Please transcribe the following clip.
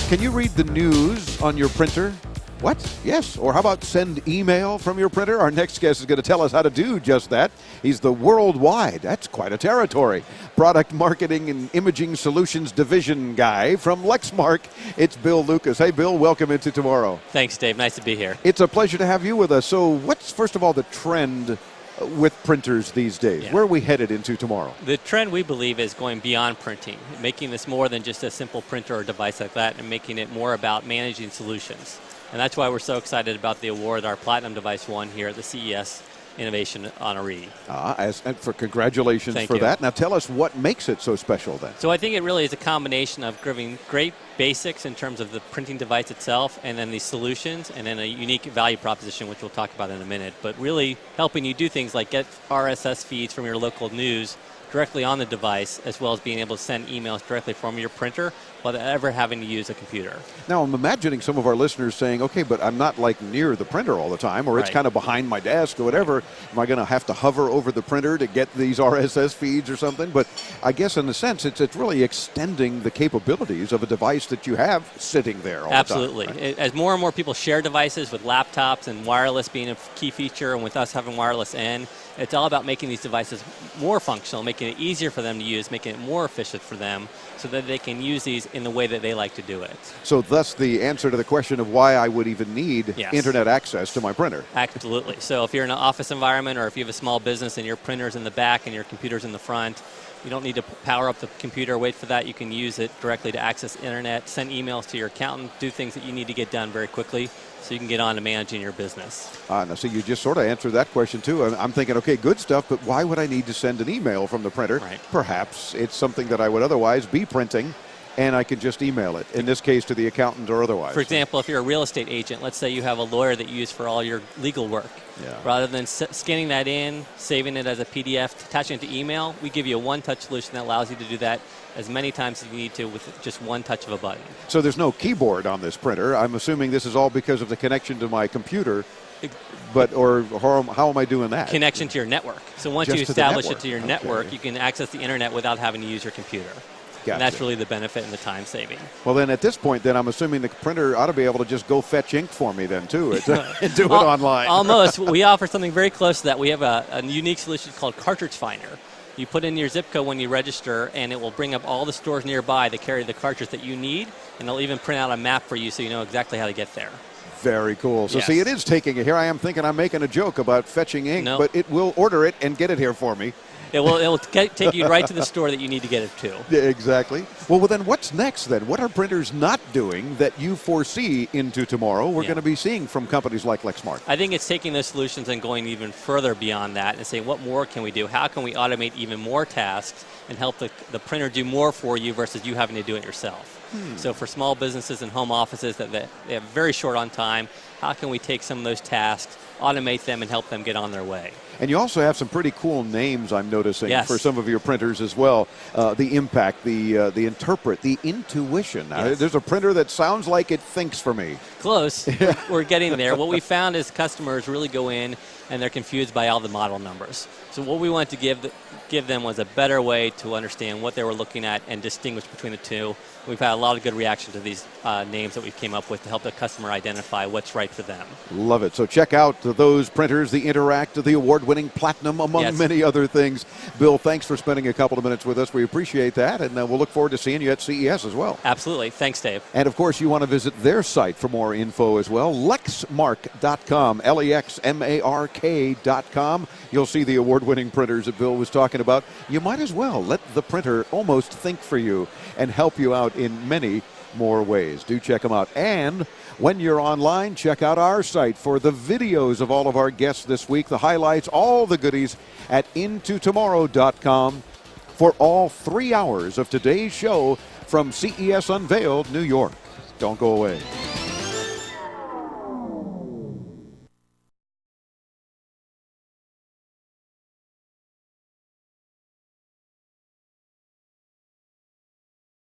Can you read the news on your printer? What? Yes. Or how about send email from your printer? Our next guest is going to tell us how to do just that. He's the worldwide, that's quite a territory, product marketing and imaging solutions division guy from Lexmark. It's Bill Lucas. Hey, Bill, welcome into Tomorrow. Thanks, Dave. Nice to be here. It's a pleasure to have you with us. So what's, first of all, the trend with printers these days? Yeah. Where are we headed into tomorrow? The trend, we believe, is going beyond printing, making this more than just a simple printer or device like that, and making it more about managing solutions. And that's why we're so excited about the award our Platinum device won here at the CES Innovation Honoree. And for congratulations Thank for you. that. Now tell us what makes it so special then. So I think it really is a combination of giving great basics in terms of the printing device itself, and then the solutions, and then a unique value proposition, which we'll talk about in a minute. But really helping you do things like get RSS feeds from your local news directly on the device, as well as being able to send emails directly from your printer without ever having to use a computer. Now, I'm imagining some of our listeners saying, okay, but I'm not like near the printer all the time, or it's Right. kind of behind my desk or whatever. Am I going to have to hover over the printer to get these RSS feeds or something? But I guess in a sense, it's really extending the capabilities of a device that you have sitting there all Absolutely. the time. Right? As more and more people share devices with laptops and wireless being a key feature, and with us having wireless in, it's all about making these devices more functional, making it easier for them to use, making it more efficient for them so that they can use these in the way that they like to do it. So thus the answer to the question of why I would even need Yes. internet access to my printer. Absolutely. So if you're in an office environment, or if you have a small business and your printer's in the back and your computer's in the front, you don't need to power up the computer, wait for that. You can use it directly to access internet, send emails to your accountant, do things that you need to get done very quickly so you can get on to managing your business. Now, so you just sort of answered that question, too. I'm thinking, okay, good stuff, but why would I need to send an email from the printer? Right. Perhaps it's something that I would otherwise be printing, and I could just email it, in this case to the accountant or otherwise. For example, if you're a real estate agent, let's say you have a lawyer that you use for all your legal work. Yeah. Rather than scanning that in, saving it as a PDF, attaching it to email, we give you a one-touch solution that allows you to do that as many times as you need to with just one touch of a button. So there's no keyboard on this printer. I'm assuming this is all because of the connection to my computer, or how am I doing that? Connection to your network. So once Just you to the establish network. it to your Okay. network, you can access the internet without having to use your computer. Gotcha. And that's really the benefit and the time saving. Well, then at this point, then I'm assuming the printer ought to be able to just go fetch ink for me then, too, and do it online. Almost. We offer something very close to that. We have a unique solution called Cartridge Finder. You put in your zip code when you register, and it will bring up all the stores nearby that carry the cartridge that you need, and they'll even print out a map for you so you know exactly how to get there. Very cool. So Yes. see, it is taking it. Here I am thinking I'm making a joke about fetching ink, No. but it will order it and get it here for me. It will take you right to the store that you need to get it to. Yeah, exactly. Well, then what's next then? What are printers not doing that you foresee into tomorrow we're Yeah. going to be seeing from companies like Lexmark? I think it's taking those solutions and going even further beyond that and saying, what more can we do? How can we automate even more tasks and help the printer do more for you versus you having to do it yourself? So for small businesses and home offices that they have very short on time, how can we take some of those tasks, automate them, and help them get on their way? And you also have some pretty cool names, I'm noticing, Yes. for some of your printers as well. The Impact, the Interpret, the Intuition. Now, Yes. there's a printer that sounds like it thinks for me. Close. We're getting there. What we found is customers really go in and they're confused by all the model numbers. So what we wanted to give them was a better way to understand what they were looking at and distinguish between the two. We've had a lot of good reaction to these names that we've came up with to help the customer identify what's right for them. Love it. So check out those printers, the Interact, the award-winning Platinum, among Yes. many other things. Bill, thanks for spending a couple of minutes with us. We appreciate that, and we'll look forward to seeing you at CES as well. Absolutely. Thanks, Dave. And, of course, you want to visit their site for more info as well, lexmark.com, lexmark.com. You'll see the award-winning printers that Bill was talking about. You might as well let the printer almost think for you and help you out in many more ways. Do check them out. And when you're online, check out our site for the videos of all of our guests this week, the highlights, all the goodies at intotomorrow.com for all 3 hours of today's show from CES Unveiled, New York. Don't go away.